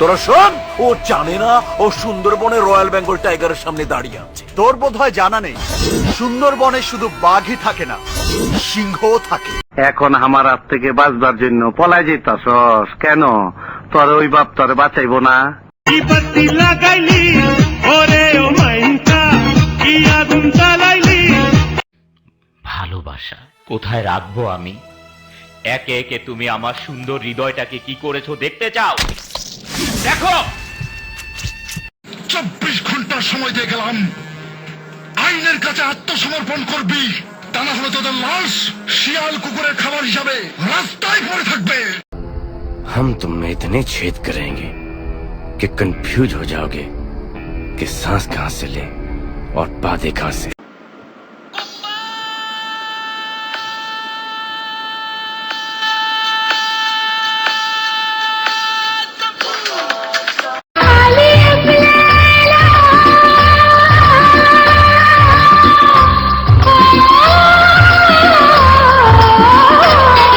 তোরা শোন, ও জানে না ও সুন্দরবনে রয়্যাল বেঙ্গল টাইগারের সামনে দাঁড়িয়ে আছে। তোর বোধহয় জানা নেই, সুন্দরবনে শুধু বাঘই থাকে না, সিংহও থাকে। এখন আমার হাত থেকে বাঁচবার জন্য পলাই যেতাছস কেন? তোর ওই বাপ তোর বাঁচাইবো না? ভালোবাসা কোথায় রাখবো আমি? একে একে তুমি আমার সুন্দর হৃদয়টাকে কি করেছো দেখতে চাও? দেখো, 24 ঘন্টা সময় দিয়ে গেলাম, আইনের কাছে আত্মসমর্পণ করবি, তা না হলে তোদের লাশ শিয়াল কুকুরের খাবার হিসাবে রাস্তায় পড়ে থাকবে। हम तुम में इतने छेद करेंगे कि कंफ्यूज हो जाओगे कि सांस कहां से ले और बातें कहां से।